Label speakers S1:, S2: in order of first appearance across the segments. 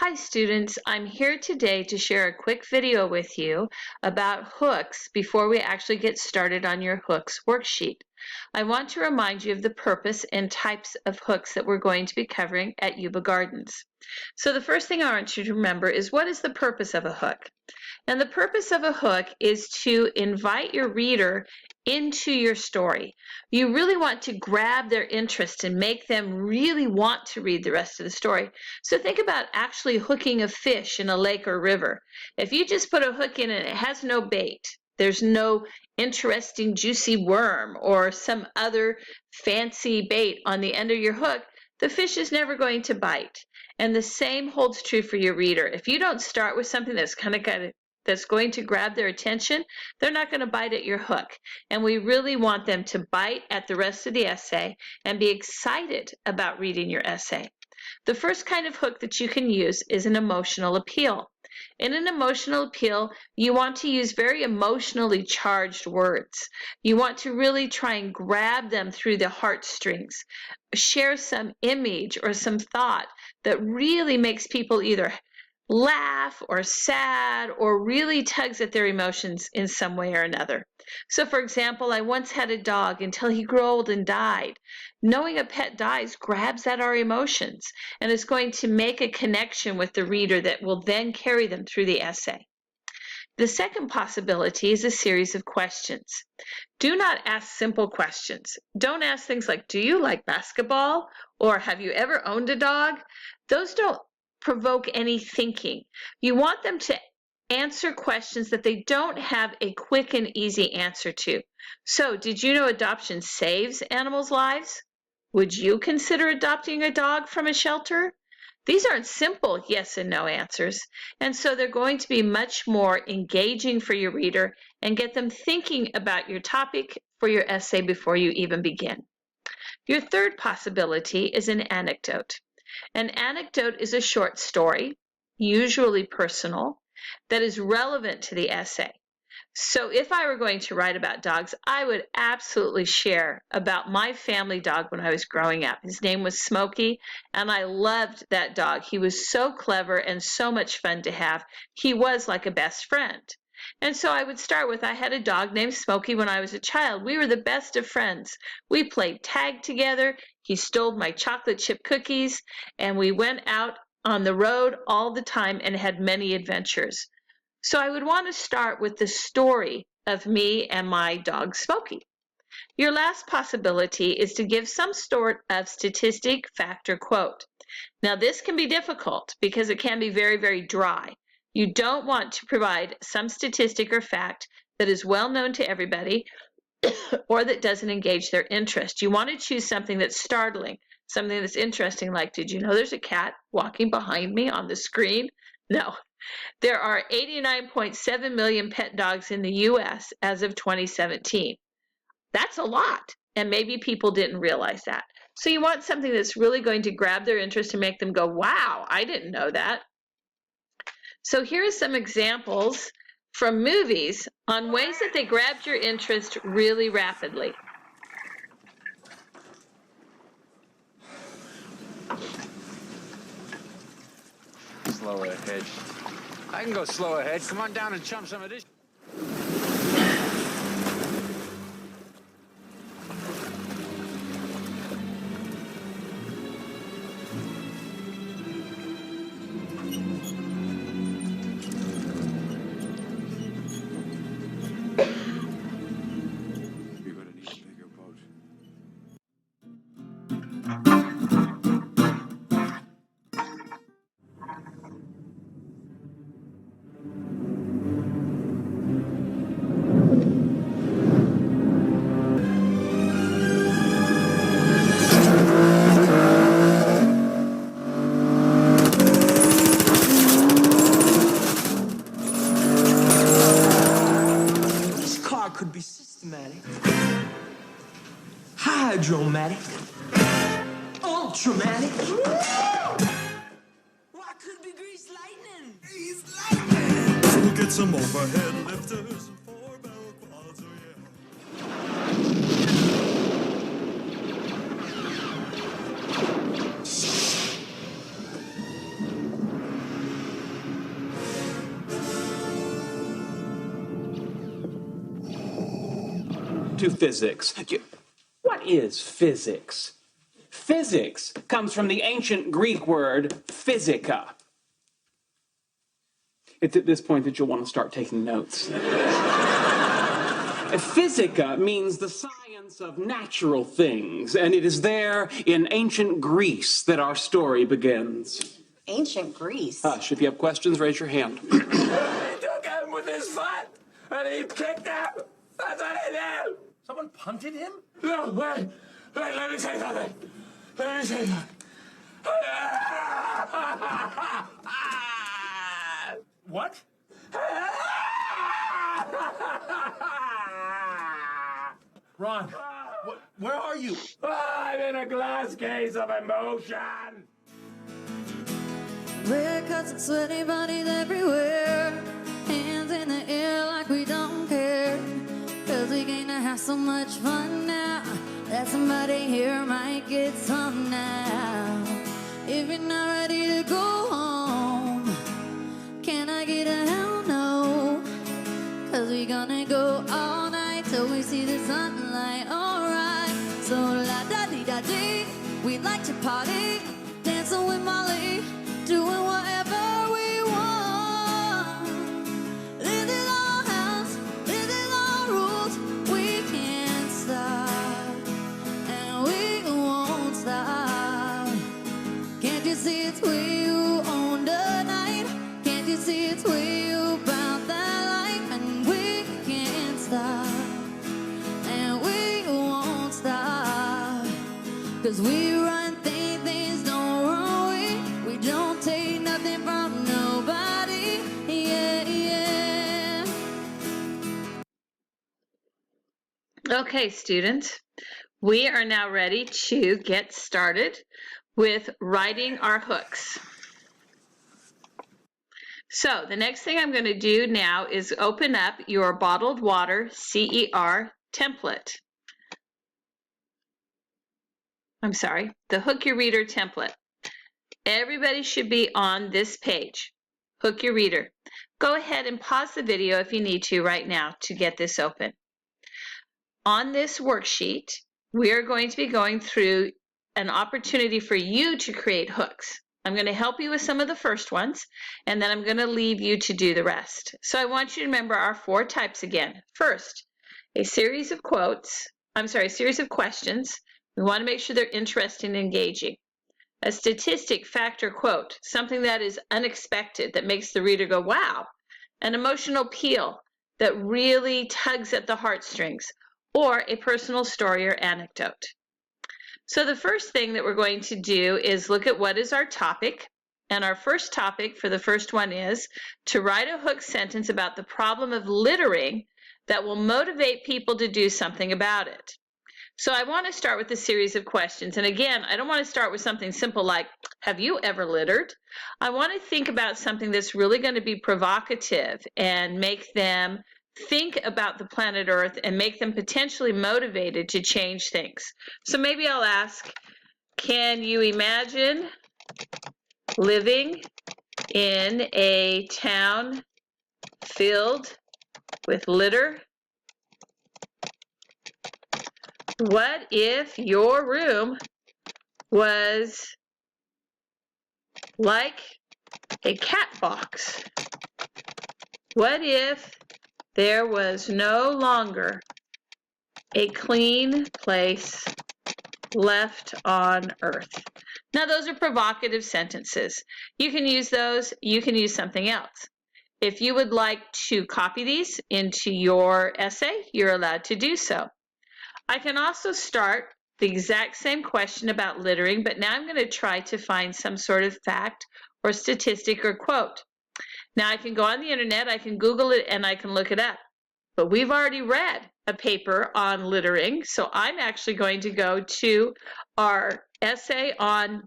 S1: Hi students, I'm here today to share a quick video with you about hooks before we actually get started on your hooks worksheet. I want to remind you of the purpose and types of hooks that we're going to be covering at Yuba Gardens. So the first thing I want you to remember is, what is the purpose of a hook? And the purpose of a hook is to invite your reader into your story. You really want to grab their interest and make them really want to read the rest of the story. So think about actually hooking a fish in a lake or river. If you just put a hook in and it has no bait, there's no interesting juicy worm or some other fancy bait on the end of your hook, the fish is never going to bite. And the same holds true for your reader. If you don't start with something that's going to grab their attention, they're not going to bite at your hook. And we really want them to bite at the rest of the essay and be excited about reading your essay. The first kind of hook that you can use is an emotional appeal. In an emotional appeal, you want to use very emotionally charged words. You want to really try and grab them through the heartstrings. Share some image or some thought that really makes people either laugh or sad or really tugs at their emotions in some way or another. So for example, I once had a dog until he grew old and died. Knowing a pet dies grabs at our emotions and is going to make a connection with the reader that will then carry them through the essay. The second possibility is a series of questions. Do not ask simple questions. Don't ask things like, do you like basketball? Or have you ever owned a dog? Those don't provoke any thinking. You want them to answer questions that they don't have a quick and easy answer to. So, did you know adoption saves animals' lives? Would you consider adopting a dog from a shelter? These aren't simple yes and no answers, and so they're going to be much more engaging for your reader and get them thinking about your topic for your essay before you even begin. Your third possibility is an anecdote. An anecdote is a short story, usually personal, that is relevant to the essay. So if I were going to write about dogs, I would absolutely share about my family dog when I was growing up. His name was Smokey, and I loved that dog. He was so clever and so much fun to have. He was like a best friend. And so I would start with, I had a dog named Smokey when I was a child. We were the best of friends. We played tag together. He stole my chocolate chip cookies, and we went out on the road all the time and had many adventures. So I would want to start with the story of me and my dog Smokey. Your last possibility is to give some sort of statistic, fact, or quote. Now this can be difficult because it can be very, very dry. You don't want to provide some statistic or fact that is well known to everybody or that doesn't engage their interest. You want to choose something that's startling, something that's interesting, like, did you know there's a cat walking behind me on the screen? No. There are 89.7 million pet dogs in the U.S. as of 2017. That's a lot, and maybe people didn't realize that. So you want something that's really going to grab their interest and make them go, wow, I didn't know that. So here are some examples from movies on ways that they grabbed your interest really rapidly.
S2: Slow ahead. I can go slow ahead. Come on down and chum some of this. You're gonna need a bigger boat.
S3: This car could be systematic, hydromatic, ultramatic. Why could be grease lightning? Grease lightning.
S4: We'll get some overhead lifters and 4-barrel quads, oh yeah.
S5: to physics. What is physics? Physics comes from the ancient Greek word physika. It's at this point that you'll want to start taking notes. Physika means the science of natural things, and it is there in ancient Greece that our story begins.
S6: Ancient Greece?
S5: Hush, if you have questions, raise your hand.
S3: He took him with his foot, and he kicked him. That's what he did.
S4: Someone punted him?
S3: No, wait, let me say something. Let me say something.
S4: What? Ron, where are you?
S3: I'm in a glass case of emotion.
S7: Red cuts and sweaty bodies everywhere. Hands in the air like we don't care. Cause we going to have so much fun now that somebody here might get some now. If you're not ready to go home, can I get a hell no? Cause we gonna go all night till we see the sunlight. Alright, so la da dee da dee. We like to party, dancing with Molly, doing whatever we want. This is our house, this is our rules. We can't stop, and we won't stop. Can't you see it's we who own the night? Can't you see it's we who bout that life? And we can't stop, and we won't stop. Cause we run things don't run we don't take nothing from nobody. Yeah, yeah.
S1: Okay, students, we are now ready to get started with writing our hooks. So the next thing I'm going to do now is open up your bottled water CER template. I'm sorry, the Hook Your Reader template. Everybody should be on this page, Hook Your Reader. Go ahead and pause the video if you need to right now to get this open. On this worksheet, we are going to be going through an opportunity for you to create hooks. I'm going to help you with some of the first ones, and then I'm going to leave you to do the rest. So I want you to remember our 4 types again. First, a series of series of questions. We want to make sure they're interesting and engaging. A statistic, fact, or quote, something that is unexpected, that makes the reader go, wow. An emotional appeal that really tugs at the heartstrings, or a personal story or anecdote. So the first thing that we're going to do is look at what is our topic. And our first topic for the first one is to write a hook sentence about the problem of littering that will motivate people to do something about it. So I want to start with a series of questions. And again, I don't want to start with something simple like, have you ever littered? I want to think about something that's really going to be provocative and make them think about the planet Earth and make them potentially motivated to change things. So maybe I'll ask, can you imagine living in a town filled with litter? What if your room was like a cat box? What if there was no longer a clean place left on Earth? Now, those are provocative sentences. You can use those. You can use something else. If you would like to copy these into your essay, you're allowed to do so. I can also start the exact same question about littering, but now I'm going to try to find some sort of fact or statistic or quote. Now I can go on the internet, I can Google it, and I can look it up. But we've already read a paper on littering, so I'm actually going to go to our essay on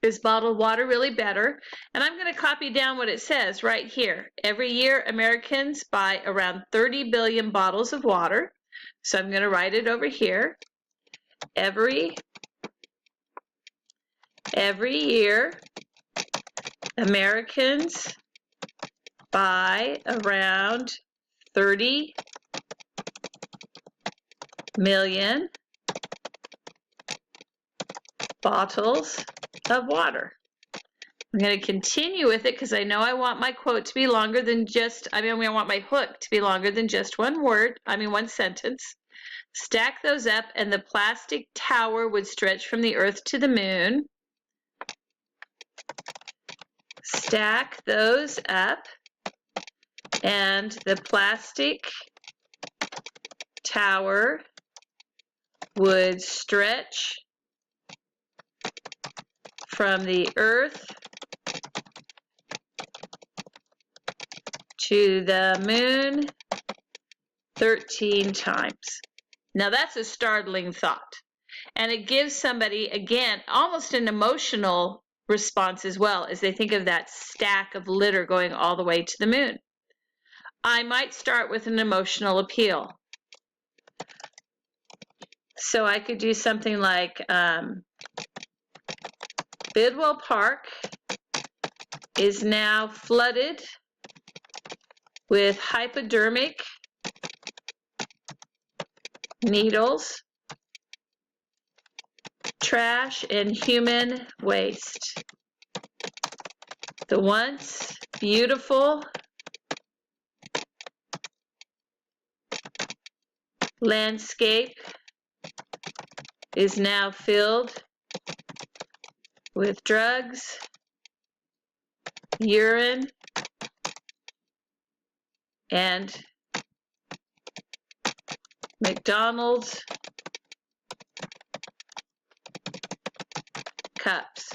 S1: is bottled water really better? And I'm going to copy down what it says right here. Every year, Americans buy around 30 billion bottles of water. So I'm going to write it over here. Every year, Americans buy around 30 million bottles of water. I'm going to continue with it because I know I want my quote to be longer than just, I want my hook to be longer than just one sentence. Stack those up and the plastic tower would stretch from the earth to the moon. Stack those up and the plastic tower would stretch from the earth to the moon 13 times. Now that's a startling thought. And it gives somebody, again, almost an emotional response as well as they think of that stack of litter going all the way to the moon. I might start with an emotional appeal. So I could do something like Bidwell Park is now flooded with hypodermic needles, trash, and human waste. The once beautiful landscape is now filled with drugs, urine, and McDonald's cups.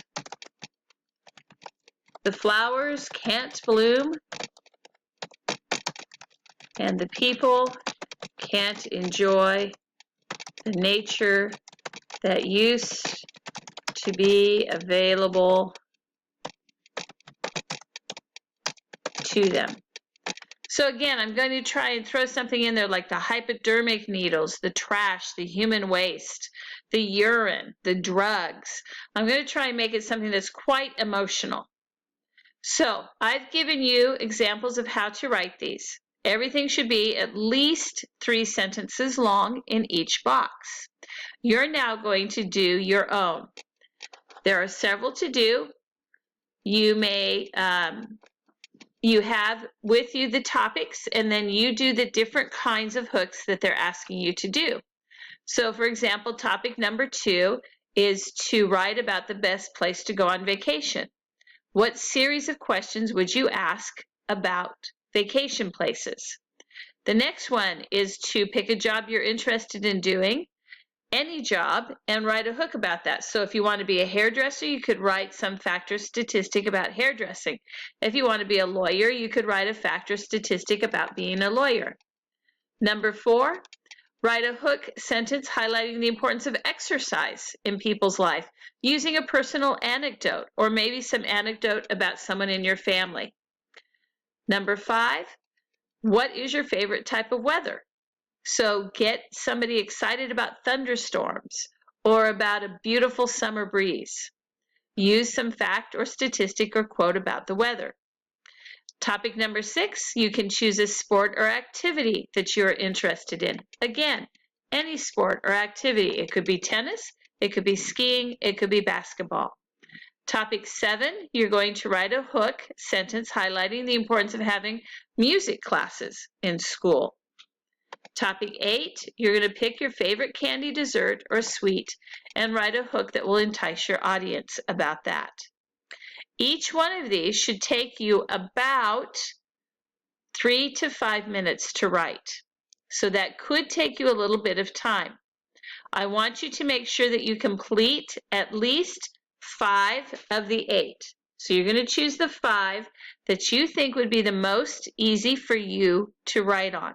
S1: The flowers can't bloom, and the people can't enjoy the nature that used to be available to them. So again, I'm going to try and throw something in there like the hypodermic needles, the trash, the human waste, the urine, the drugs. I'm going to try and make it something that's quite emotional. So I've given you examples of how to write these. Everything should be at least 3 sentences long in each box. You're now going to do your own. There are several to do. You may you have with you the topics, and then you do the different kinds of hooks that they're asking you to do. So for example, topic number 2 is to write about the best place to go on vacation. What series of questions would you ask about vacation places? The next one is to pick a job you're interested in doing, any job, and write a hook about that. So if you want to be a hairdresser, you could write some fact or statistic about hairdressing. If you want to be a lawyer, you could write a fact or statistic about being a lawyer. Number 4, write a hook sentence highlighting the importance of exercise in people's life, using a personal anecdote or maybe some anecdote about someone in your family. Number 5, what is your favorite type of weather? So get somebody excited about thunderstorms or about a beautiful summer breeze. Use some fact or statistic or quote about the weather. Topic number 6, you can choose a sport or activity that you're interested in. Again, any sport or activity. It could be tennis, it could be skiing, it could be basketball. Topic 7, you're going to write a hook sentence highlighting the importance of having music classes in school. Topic 8, you're going to pick your favorite candy, dessert, or sweet and write a hook that will entice your audience about that. Each one of these should take you about 3 to 5 minutes to write. So that could take you a little bit of time. I want you to make sure that you complete at least 5 of the 8. So you're going to choose the 5 that you think would be the most easy for you to write on.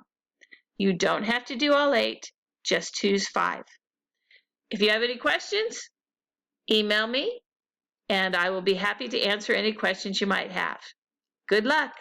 S1: You don't have to do all 8, just choose 5. If you have any questions, email me, and I will be happy to answer any questions you might have. Good luck.